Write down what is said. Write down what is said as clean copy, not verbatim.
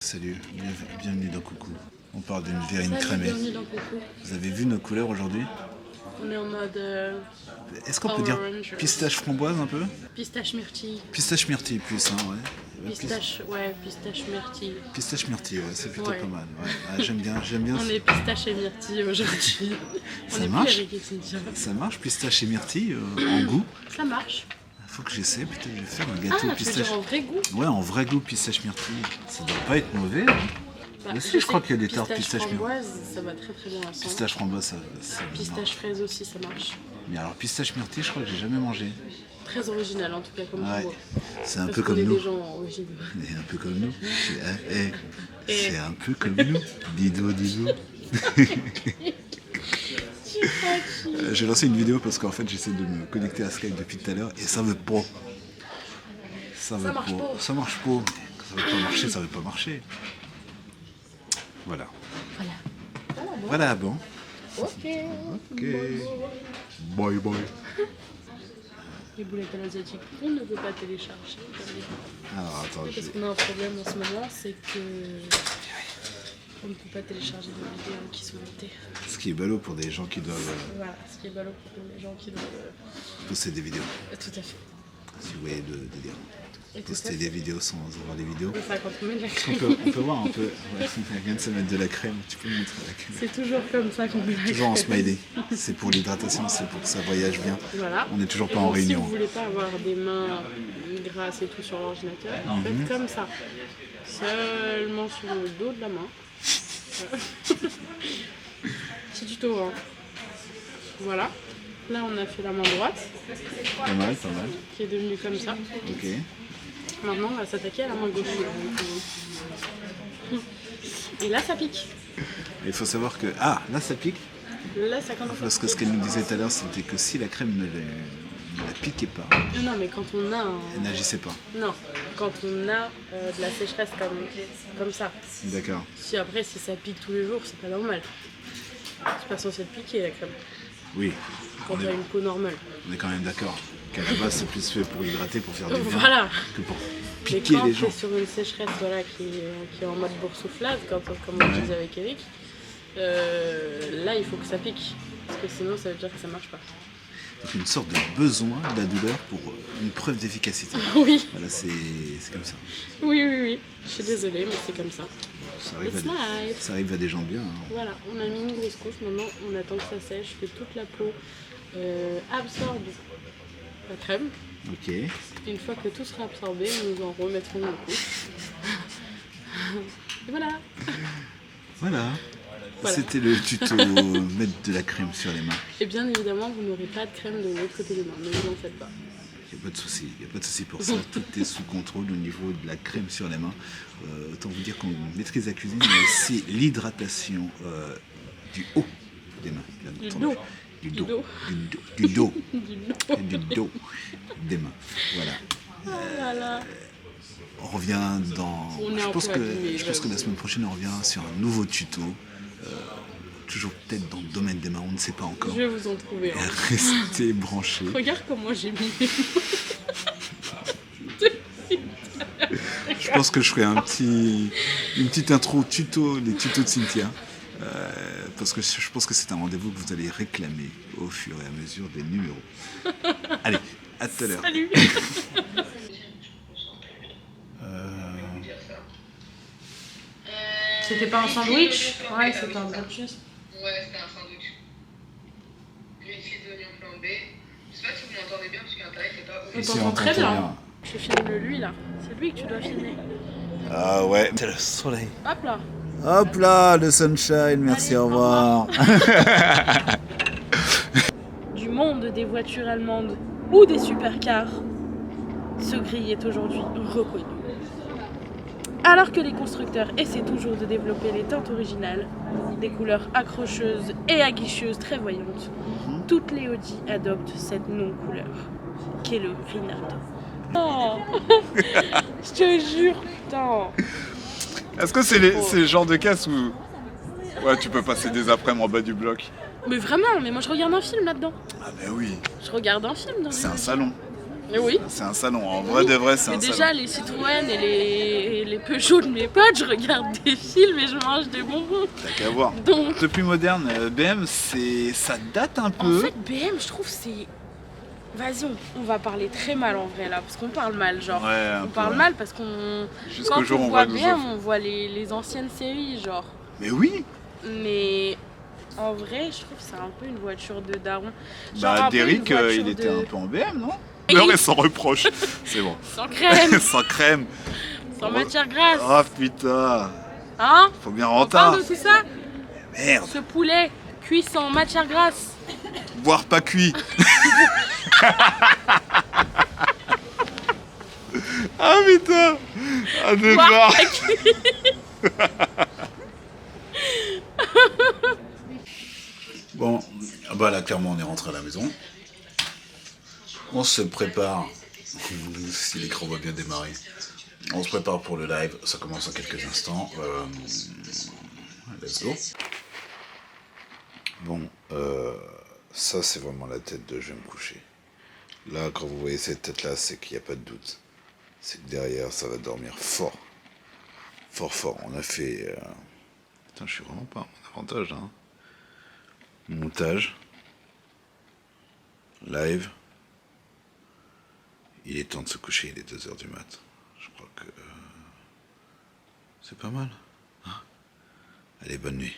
Salut, bienvenue dans Coucou. On parle d'une verrine crémée. Bienvenue dans Coucou. Vous avez vu nos couleurs aujourd'hui? On est en mode Est-ce qu'on peut dire orange. pistache framboise un peu? Pistache myrtille. Pistache myrtille plus, hein, ouais. Pistache myrtille. Pistache myrtille, ouais, c'est plutôt Ouais. pas mal. Ouais. Ah, j'aime bien. On est pistache et myrtille aujourd'hui. Ça On est marche plus avec Cynthia. Ça marche, pistache et myrtille en goût? Ça marche. Faut que j'essaie, peut-être je vais faire un Ah, gâteau tu veux pistache. dire en vrai goût? Ouais, en vrai goût pistache myrtille. Ça doit pas être mauvais. Hein. Bah, Moi aussi, je crois sais qu'il y a des que tartes pistache myrtille. framboise, ça va très très bien ensemble. Pistache framboise, ça Pistache fraise aussi, ça marche. Mais alors pistache myrtille, je crois que j'ai jamais mangé. Très original en tout cas comme Ouais, combo. c'est un Parce peu qu'on comme est nous. des gens originaux. Et un peu comme nous. C'est un peu comme nous. Dido. J'ai lancé une vidéo parce qu'en fait j'essaie de me connecter à Skype depuis tout à l'heure et ça veut pas. Ça marche pas. Ça marche pas. Ça veut pas marcher, ça veut pas marcher. Voilà. Voilà, bon. Ok. Ok. Bye bye. Les boulettes à l'asiatique, on ne peut pas télécharger. Alors attends, Parce qu'on a un problème en ce moment, c'est que on ne peut pas télécharger des vidéos qui sont montées. ce qui est ballot pour des gens qui doivent Voilà, ce qui est ballot pour les gens qui doivent. poster des vidéos. Tout à fait. Si vous voyez le délire. Et tout Poster ça, des vidéos sans avoir les vidéos. c'est ça, quand on met de la On crème. peut voir un peu. Ouais, elle vient de se mettre de la crème. Tu peux me montrer la crème. C'est toujours comme ça qu'on met la crème. Toujours en smiley. C'est pour l'hydratation, c'est pour que ça voyage bien. Voilà. On n'est toujours Et pas en donc, réunion. Si vous voulez pas avoir des mains grasses et tout sur l'ordinateur, faites comme ça. Seulement sur le dos de la main. Petit tuto, hein. Voilà. Là, on a fait la main droite, Pas mal. qui est devenue comme ça. Ok. Maintenant, on va s'attaquer à la main gauche. Et là, ça pique. Il faut savoir que... Ah, là ça pique. Là, ça commence Parce que ce qu'elle nous disait tout à l'heure, c'était que si la crème ne la piquait pas, Non, mais quand on a elle n'agissait pas. Non, quand on a de la sécheresse comme ça. D'accord. Si après, si ça pique tous les jours, c'est pas normal. C'est pas censé te piquer la crème. Oui. Quand On tu as est, une peau normale. on est quand même d'accord qu'à la base, c'est plus fait pour hydrater, pour faire du bien, Voilà. que pour Mais piquer quand les tu gens. es sur une sécheresse voilà, qui est en mode boursouflade, comme on disait avec Eric, là il faut que ça pique. Parce que sinon ça veut dire que ça marche pas. Donc une sorte de besoin de la douleur pour une preuve d'efficacité. Oui, Voilà, c'est comme ça. oui. Je suis désolée, mais c'est comme ça. Ça arrive, It's life. ça arrive à des gens bien. Hein. Voilà, on a mis une grosse couche, maintenant on attend que ça sèche, que toute la peau absorbe la crème. Ok. Une fois que tout sera absorbé, nous en remettrons une couche. Et voilà. Voilà. Voilà. C'était le tuto mettre de la crème sur les mains. Et bien évidemment, vous n'aurez pas de crème de l'autre côté des mains, ne vous en faites pas. Il n'y a pas de souci pour ça. Tout est sous contrôle au niveau de la crème sur les mains. Autant vous dire qu'on maîtrise la cuisine, mais aussi l'hydratation du haut des mains. bien Du entendu. dos. Du Du dos. dos. Du dos. Du dos. Et du dos des mains. Voilà. Voilà. On revient dans. On est Je un pense peu abîmés, que la j'avoue. semaine prochaine, on revient sur un nouveau tuto. Toujours peut-être dans le domaine des mains, on ne sait pas encore. Je vais vous en trouver un. Restez branchés. Regarde comment j'ai mis mes Je pense que je ferai une petite intro tuto, les tutos de Cynthia. Parce que je pense que c'est un rendez-vous que vous allez réclamer au fur et à mesure des numéros. Allez, à tout à l'heure. Salut. C'était pas un sandwich? Ouais, c'était un sandwich. Ouais, c'était un sandwich. Une fille d'oignon flambé. Je sais pas si vous m'entendez bien parce qu'Internet c'est pas ouf. On Ici, t'entend on très t'entend bien. bien. Je filme lui là. C'est lui que tu dois filmer. Ah ouais, c'est le soleil. Hop là. Hop là, le sunshine, merci, Allez, au revoir. Du monde des voitures allemandes ou des supercars, ce gris est aujourd'hui reconnu. Alors que les constructeurs essaient toujours de développer les teintes originales, des couleurs accrocheuses et aguicheuses très voyantes, toutes les Audi adoptent cette non-couleur, qu'est le Grinaldo. Oh je te jure, putain. Est-ce que c'est le genre de casse où ouais, tu peux passer des après-midi en bas du bloc? Mais vraiment, mais moi je regarde un film là-dedans. Ah ben oui, Je regarde un film dans c'est le un salon. Mais oui. C'est un salon, en vrai de vrai, c'est Mais un déjà, salon. les Citroën et les Peugeot de mes potes, je regarde des films et je mange des bonbons. T'as qu'à voir. Donc, Le plus moderne, BM, ça date un en peu. fait, BM, je trouve, c'est. Vas-y, on va parler très mal en vrai là, parce qu'on parle mal, genre. Ouais, un On peu, parle ouais. mal parce qu'on. Jusqu'au Quand jour où on on voit voit nos BM, offres. on voit les anciennes séries, genre. Mais oui. Mais en vrai, je trouve que c'est un peu une voiture de daron. Genre un Bah, peu une Derrick, voiture il était de- un peu en BM, non? Oui. Non, mais sans reproche. C'est bon. Sans crème, Sans crème. sans matière grasse. Oh putain. Hein? Faut bien On rentrer. parle de tout ça? Merde. Ce poulet cuit sans matière grasse. Boire pas cuit. Ah putain. Ah déjà. Boire pas cuit. Bon, bah là clairement on est rentré à la maison. On se prépare, si l'écran va bien démarrer, on se prépare pour le live, ça commence en quelques instants. Let's go. Bon, ça c'est vraiment la tête de je vais me coucher. Là quand vous voyez cette tête là, c'est qu'il n'y a pas de doute. C'est que derrière ça va dormir fort. Fort fort, on a fait... Putain je suis vraiment pas en avantage là. Montage, live, il est temps de se coucher, il est 2h du mat. Je crois que c'est pas mal. Hein. Allez, bonne nuit.